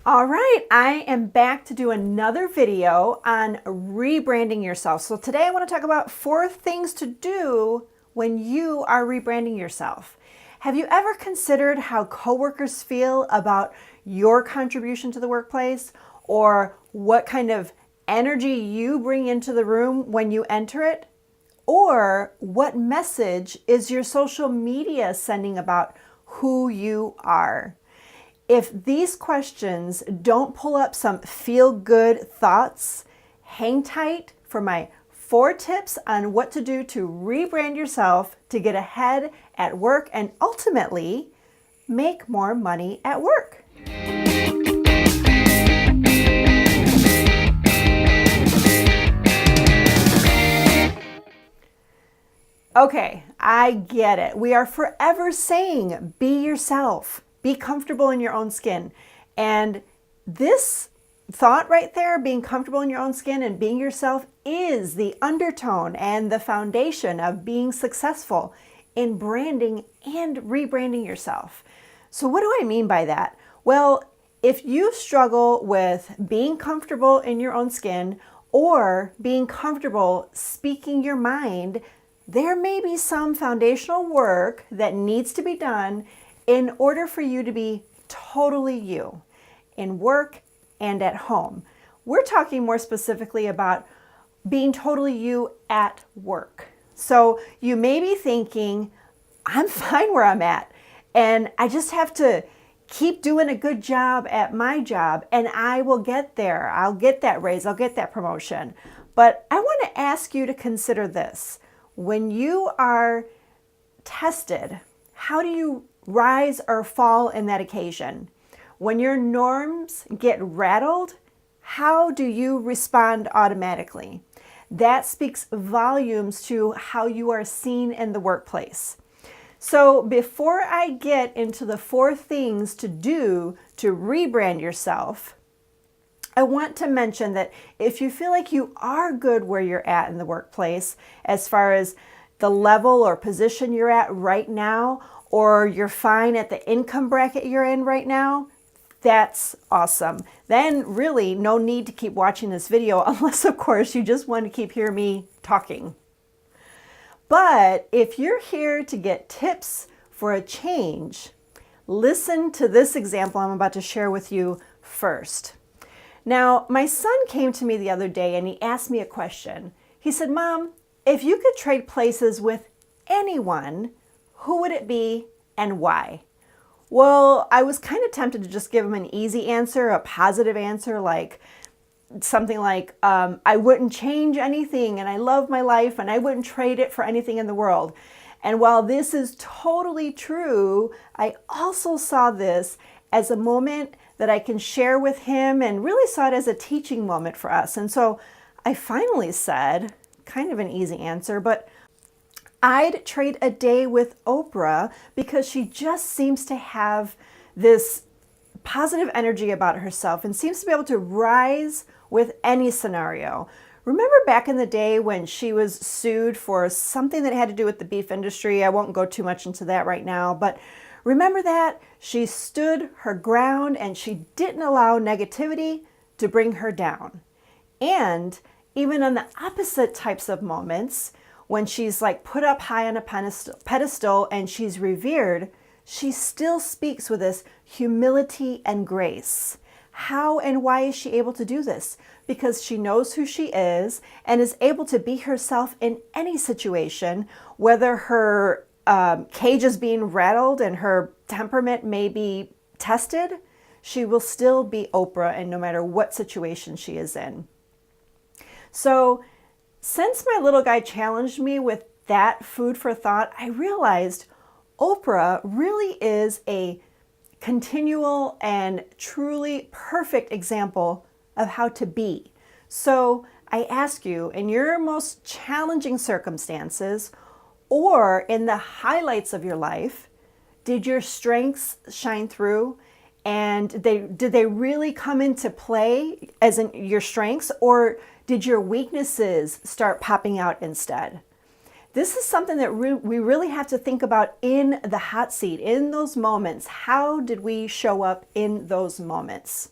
All right, I am back to do another video on rebranding yourself. So today I want to talk about 4 things to do when you are rebranding yourself. Have you ever considered how coworkers feel about your contribution to the workplace, or what kind of energy you bring into the room when you enter it? Or what message is your social media sending about who you are? If these questions don't pull up some feel-good thoughts, hang tight for my 4 tips on what to do to rebrand yourself to get ahead at work and ultimately make more money at work. Okay, I get it. We are forever saying, be yourself, be comfortable in your own skin. And this thought right there, being comfortable in your own skin and being yourself, is the undertone and the foundation of being successful in branding and rebranding yourself. So what do I mean by that? Well, if you struggle with being comfortable in your own skin or being comfortable speaking your mind, there may be some foundational work that needs to be done in order for you to be totally you in work and at home. We're talking more specifically about being totally you at work. So you may be thinking, I'm fine where I'm at, and I just have to keep doing a good job at my job, and I will get there. I'll get that raise, I'll get that promotion. But I want to ask you to consider this. When you are tested, how do you rise or fall in that occasion? When your norms get rattled, how do you respond automatically? That speaks volumes to how you are seen in the workplace. So before I get into the 4 things to do to rebrand yourself, I want to mention that if you feel like you are good where you're at in the workplace, as far as the level or position you're at right now, or you're fine at the income bracket you're in right now, that's awesome. Then really no need to keep watching this video unless, of course, you just want to keep hearing me talking. But if you're here to get tips for a change, listen to this example I'm about to share with you first. Now, my son came to me the other day and he asked me a question. He said, Mom, if you could trade places with anyone, who would it be and why? Well, I was kind of tempted to just give him an easy answer, a positive answer, like something like, I wouldn't change anything and I love my life and I wouldn't trade it for anything in the world. And while this is totally true, I also saw this as a moment that I can share with him and really saw it as a teaching moment for us. And so I finally said, kind of an easy answer, but I'd trade a day with Oprah because she just seems to have this positive energy about herself and seems to be able to rise with any scenario. Remember back in the day when she was sued for something that had to do with the beef industry? I won't go too much into that right now, but remember that? She stood her ground and she didn't allow negativity to bring her down. And even on the opposite types of moments, when she's like put up high on a pedestal and she's revered, she still speaks with this humility and grace. How and why is she able to do this? Because she knows who she is and is able to be herself in any situation, whether her cage is being rattled and her temperament may be tested, she will still be Oprah, and no matter what situation she is in. So since my little guy challenged me with that food for thought, I realized Oprah really is a continual and truly perfect example of how to be. So I ask you, in your most challenging circumstances or in the highlights of your life, did your strengths shine through? And did they really come into play as in your strengths, or did your weaknesses start popping out instead? This is something that we really have to think about in the hot seat, in those moments. How did we show up in those moments?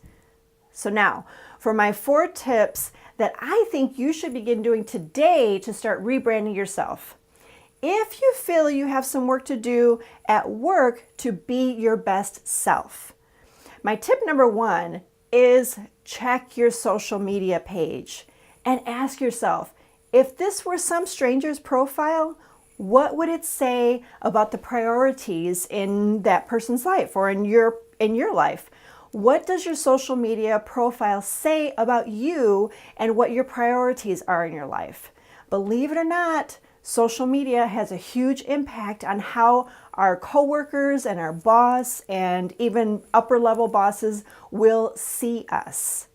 So now, for my 4 tips that I think you should begin doing today to start rebranding yourself. If you feel you have some work to do at work to be your best self. My tip number 1 is check your social media page and ask yourself, if this were some stranger's profile, what would it say about the priorities in that person's life or in your life? What does your social media profile say about you and what your priorities are in your life? Believe it or not, social media has a huge impact on how our coworkers and our boss and even upper level bosses will see us.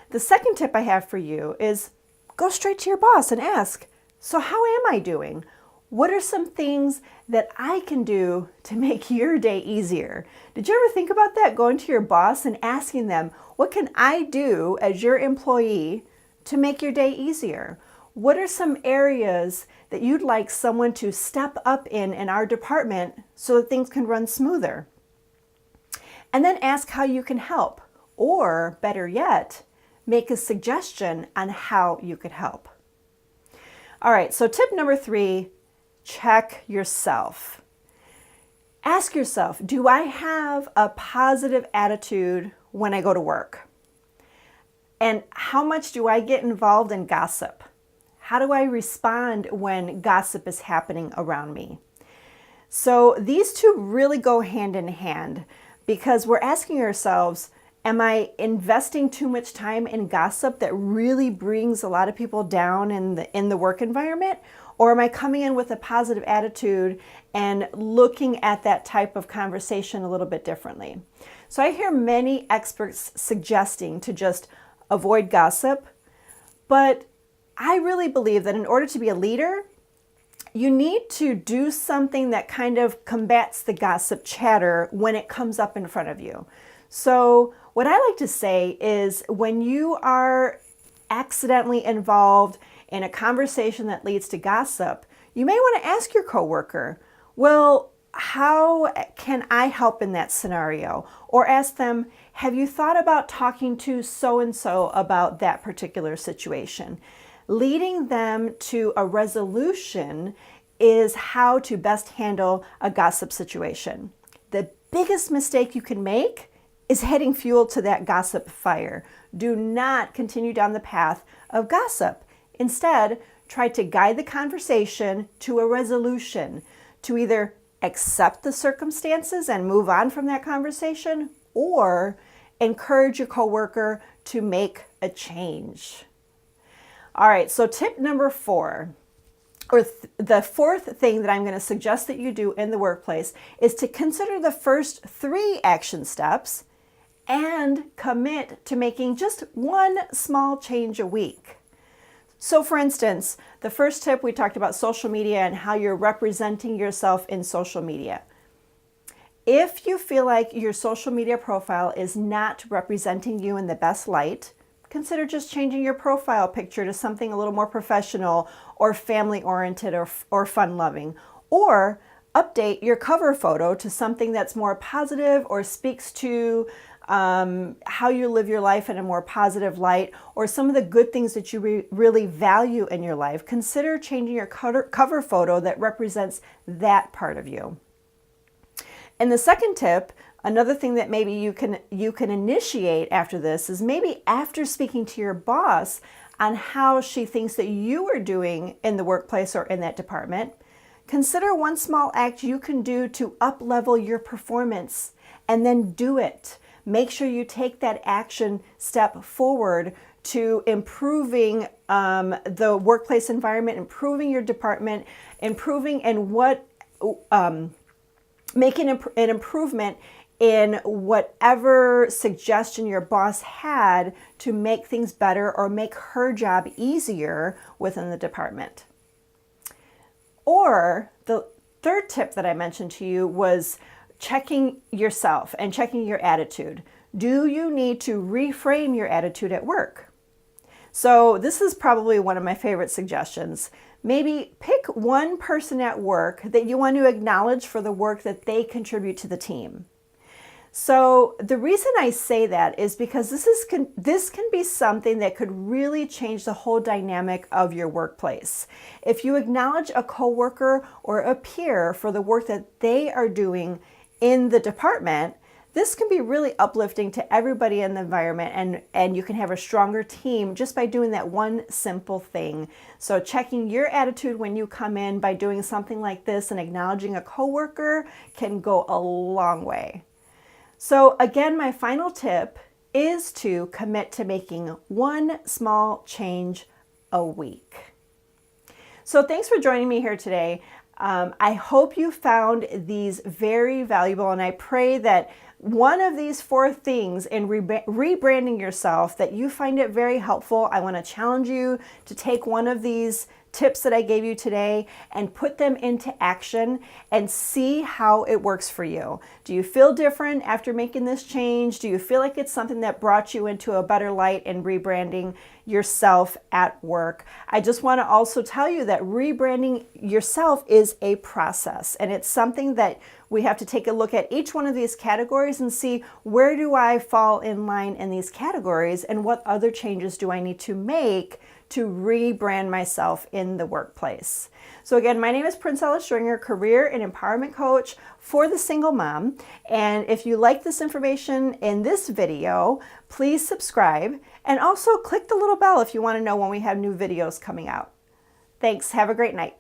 The second tip I have for you is go straight to your boss and ask, so how am I doing? What are some things that I can do to make your day easier? Did you ever think about that? Going to your boss and asking them, what can I do as your employee to make your day easier? What are some areas that you'd like someone to step up in our department so that things can run smoother? And then ask how you can help, or better yet, make a suggestion on how you could help. All right, so tip number 3, check yourself. Ask yourself, do I have a positive attitude when I go to work? And how much do I get involved in gossip? How do I respond when gossip is happening around me? So these two really go hand in hand because we're asking ourselves, am I investing too much time in gossip that really brings a lot of people down in the work environment? Or am I coming in with a positive attitude and looking at that type of conversation a little bit differently? So I hear many experts suggesting to just avoid gossip, but I really believe that in order to be a leader, you need to do something that kind of combats the gossip chatter when it comes up in front of you. So what I like to say is when you are accidentally involved in a conversation that leads to gossip, you may want to ask your coworker, well, how can I help in that scenario? Or ask them, have you thought about talking to so-and-so about that particular situation? Leading them to a resolution is how to best handle a gossip situation. The biggest mistake you can make is adding fuel to that gossip fire. Do not continue down the path of gossip. Instead, try to guide the conversation to a resolution, to either accept the circumstances and move on from that conversation, or encourage your coworker to make a change. All right, so tip number 4, or the 4th thing that I'm going to suggest that you do in the workplace is to consider the first 3 action steps and commit to making just one small change a week. So for instance, the first tip, we talked about social media and how you're representing yourself in social media. If you feel like your social media profile is not representing you in the best light, consider just changing your profile picture to something a little more professional or family-oriented or fun-loving. Or update your cover photo to something that's more positive or speaks to how you live your life in a more positive light, or some of the good things that you really value in your life. Consider changing your cover photo that represents that part of you. And the second tip, another thing that maybe you can initiate after this is maybe after speaking to your boss on how she thinks that you are doing in the workplace or in that department, consider one small act you can do to up-level your performance, and then do it. Make sure you take that action step forward to improving the workplace environment, improving your department, improving in what, making an improvement in whatever suggestion your boss had to make things better or make her job easier within the department. Or the third tip that I mentioned to you was checking yourself and checking your attitude. Do you need to reframe your attitude at work? So this is probably one of my favorite suggestions. Maybe pick one person at work that you want to acknowledge for the work that they contribute to the team. So the reason I say that is because this can be something that could really change the whole dynamic of your workplace. If you acknowledge a coworker or a peer for the work that they are doing in the department, this can be really uplifting to everybody in the environment, and you can have a stronger team just by doing that one simple thing. So checking your attitude when you come in by doing something like this and acknowledging a coworker can go a long way. So again, my final tip is to commit to making one small change a week. So thanks for joining me here today. I hope you found these very valuable, and I pray that one of these 4 things in rebranding yourself, that you find it very helpful. I want to challenge you to take one of these tips that I gave you today and put them into action and see how it works for you. Do you feel different after making this change? Do you feel like it's something that brought you into a better light in rebranding yourself at work? I just want to also tell you that rebranding yourself is a process, and it's something that we have to take a look at each one of these categories and see, where do I fall in line in these categories, and what other changes do I need to make to rebrand myself in the workplace. So again, my name is Princella Stringer, career and empowerment coach for the single mom. And if you like this information in this video, please subscribe, and also click the little bell if you want to know when we have new videos coming out. Thanks. Have a great night.